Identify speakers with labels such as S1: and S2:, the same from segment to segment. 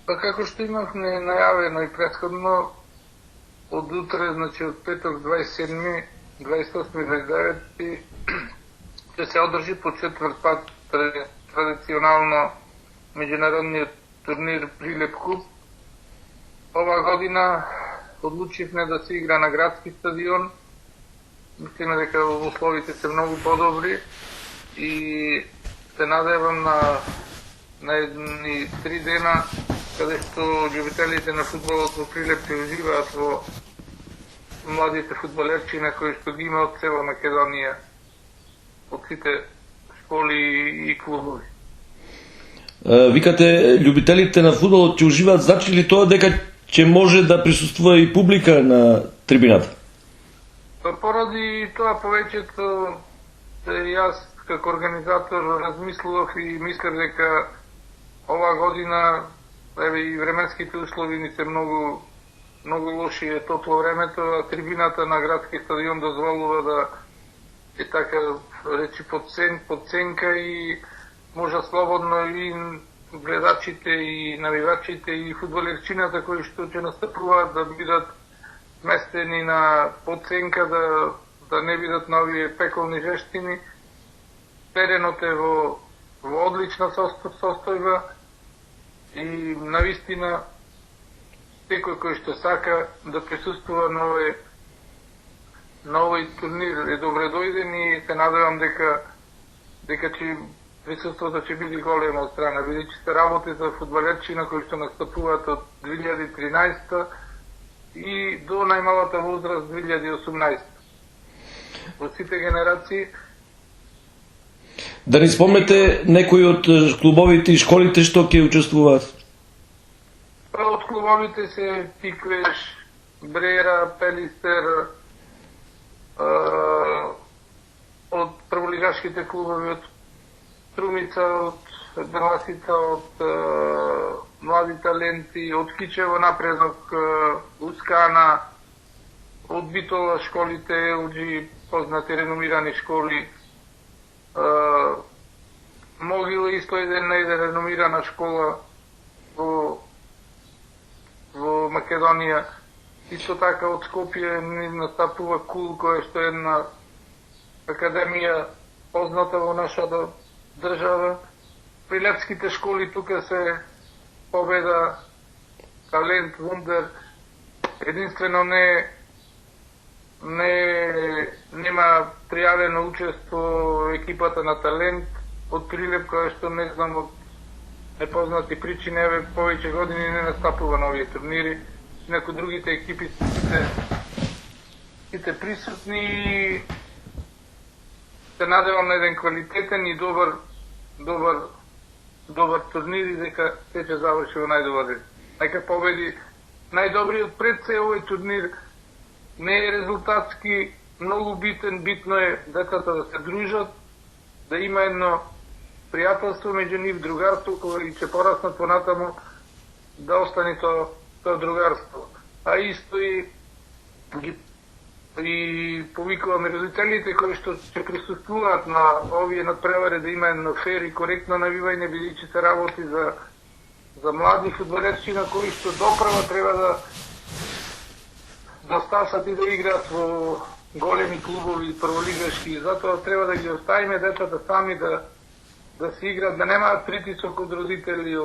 S1: Па како што имавме најавено и претходно, од утре, значи од петок 27, 28, 29 ќе се одржи по четврт пат традиционално меѓународниот турнир Прилеп Куп. Ова година одлучивме да се игра на градски стадион. Мислиме дека условите се многу подобри и се надевам на едни 3 дена каде што љубителите на фудбалот во Прилеп ќе уживаат во младите фудбалерчи на кои што ги има од цела Македонија, од сите школи и клубови.
S2: Викате, љубителите на фудбалот ќе уживаат, значи ли тоа дека ќе може да присуствува и публика на трибината?
S1: Поради тоа повеќето јас како организатор размислував и мислев дека ова година и временските услови ни се многу лоши, е топло времето, а трибината на градски стадион дозволува да е така речи подценка и може слободно и гледачите и навивачите и фудбалерчината кои што ќе настапуваат да бидат сместени на подценка, да не бидат на овие пеколни жештини. Теренот е во одлична состојба и навистина секој кој што сака да присуствува на овој турнир е добре дојден и се надевам дека ќе присуството ќе биде големо од страна, бидејќи се работи за фудбалерчина кои што настапуваат од 2013 и до најмалата возраст 2018. Во сите генерации.
S2: Да ни спомнете некои од клубовите и школите што ќе учествуваат?
S1: Од клубовите се Пиквеш, Брера, Пелистер, од прволигашките клубови од Струмица, од Беласица, од Млади таленти, од Кичево напредок, Ускана, од Битола школите, Елджи, познати реномирани школи, Могила исто една реномирана школа во Македонија. Исто така од Скопје ни настапува КУЛ, која што е една академија позната во нашата држава. Прилепските школи тука се Победа, Талент, Вундер. Единствено нема пријавено учество екипата на Талент од Прилеп, која што не знам од непознати причини, повеќе години не настапува на овие турнири. Неко другите екипи сите присутни и се надевам на еден квалитетен и добар турнир и дека се ќе заврши во најдобар ред. Нека победи најдобриот пред се овој турнир. Не е резултатски многу битен, битно е децата да се дружат, да има едно пријателство меѓу нив, другарство, кој ќе пораснат понатаму, да остане тоа другарство. А исто и повикуваме родителите кои што ќе присуствуваат на овие надпревари да има едно фер и коректно навивање, бидејќи се работи за млади фудбалерчи на кои што доправа треба да стасат и да играат во големи клубови прволигашки. Затоа треба да ги оставиме децата сами да се играат, да немаат притисок од родители,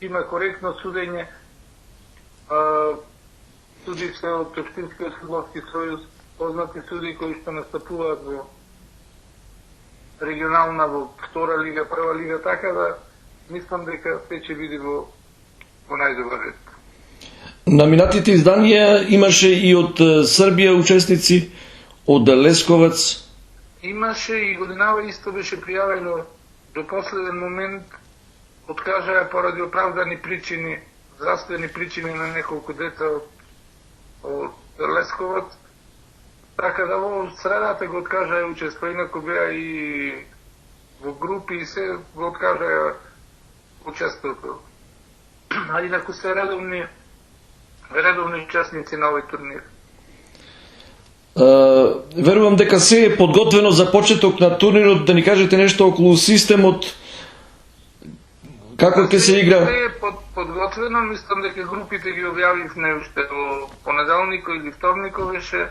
S1: има коректно судење. Суди се од Општинскиот фудбалски сојуз, познати суди кои што настапуваат во регионална, во втора лига, прва лига, така да мислам дека се ќе биде во најдобар ред.
S2: На минатите изданија имаше и од Србија учесници, од Лесковац.
S1: Имаше и годинава исто беше пријавено до последен момент, откажаа поради оправдани причини, здравствени причини на неколку деца од Лесковац. Така да во средата го откажаа учество, инаку беа и во групи и се го откажаа учеството. А инаку се редовни учесници на овој турнир.
S2: Верувам дека се е подготвено за почеток на турнирот, да ни кажете нешто околу системот, Како ќе се игра?
S1: Не е подготвено, мислам дека групите ги објавивме уште во понеделникот или вторникот беше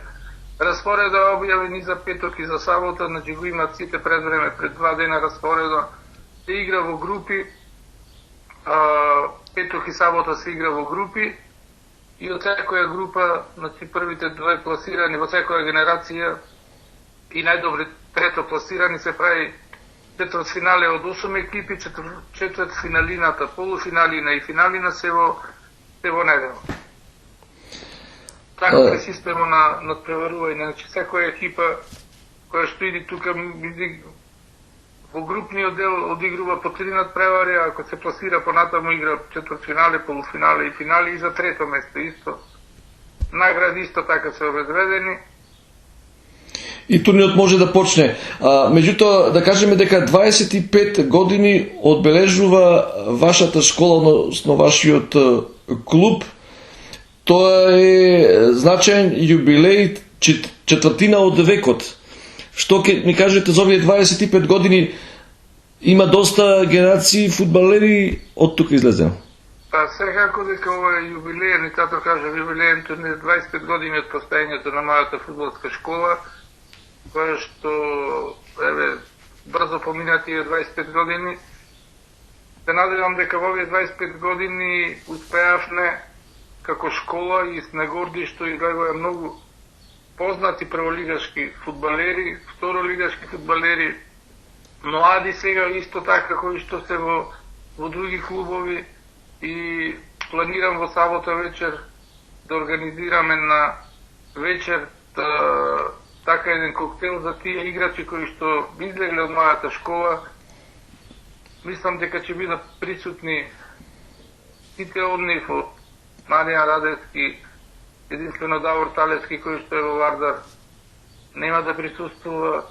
S1: распореда објавени за петок и за сабота, значи го имат сите пред време, пред 2 дена распореда. Се игра во групи, петок и сабота се игра во групи и од секоја група, значи првите две пласирани во секоја генерација и најдобри трето пласирани се прави четвртфинале од 8 екипи, четвртфиналината, полуфиналина и финалина се во недела. Така е системот на надпреварување, значи секоја екипа која што иди тука во групниот дел одигрува по 3 надпревари, ако се пласира понатаму игра четвртфинале, полуфинале и финали и за трето место исто. Награди исто така се обезбедени.
S2: И турнирот може да почне. Меѓутоа, да кажеме дека 25 години одбележува вашата школа, односно вашиот клуб. Тоа е значаен јубилеј, четвртина од векот. Што ќе ми кажете за овие 25 години? Има доста генерации фудбалери од тука излезено.
S1: Па секако дека ова е јубилеј, ни тато кажа јубилеен турнир 25 години од постоењето на мојата фудбалска школа, која што брзо помина тие 25 години. Се надевам дека во овие 25 години успеавме како школа и сме горди што излегува многу познати прволигашки фудбалери, второлигашки фудбалери, млади сега исто така кои што се во други клубови и планирам во сабота вечер да организираме на вечер така еден коктел за тие играчи кои што излегле од мојата школа. Мислам дека ќе бидат присутни сите од нив, од Маријан Радевски, единствено Давор Талевски кој што е во Вардар, нема да присуствува,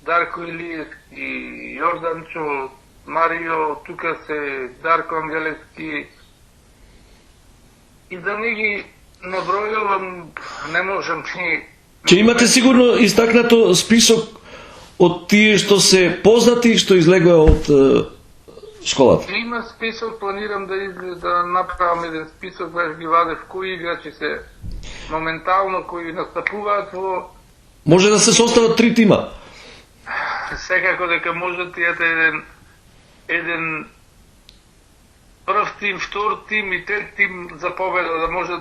S1: Дарко Илиевски, Јорданчо, Марио, тука се Дарко Ангелевски. И да не ги набројувам, не можам ни.
S2: Ќе имате сигурно истакнато список од тие што се познати и што излегува од школата?
S1: Има список, планирам да направам еден список, баш ги вадев кои играчи се моментално, кои настапуваат во...
S2: Може да се состават 3 тима?
S1: Секако дека може тијата еден прв тим, втор тим и трет тим за победа, да може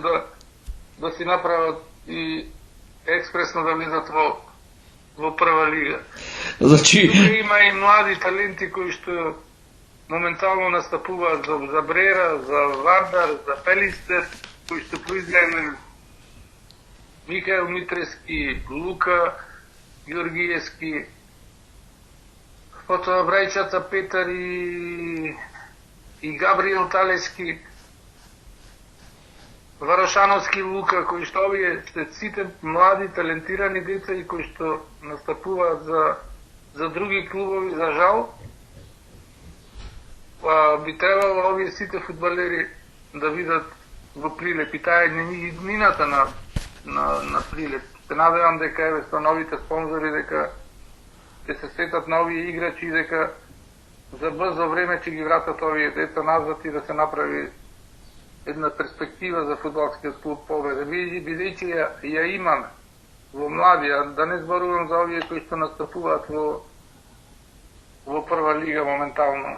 S1: да си направат и експресно да влизат во прва лига.
S2: Значи...
S1: Има и млади таленти кои што моментално настапуваат за Брера, за Вардар, за Пелистер, кои што произлегнали Михаил Митрески, Лука Георгиевски, потоа брајчата Петар и Габриел Талески, Варошановски Лука, кои што овие се сите млади, талентирани деца и кои што настапуваат за други клубови, за жал. Би требало овие сите фудбалери да видат во Прилеп и таа е иднината на Прилеп. Се надевам дека со новите спонзори дека ќе се сетат на овие играчи и дека за брзо време ќе ги вратат овие деца назад и да се направи една перспектива за фудбалскиот клуб Победа. Бидејќи ја имаме во млади, да не зборувам за овие кои што настапуваат во прва лига моментално.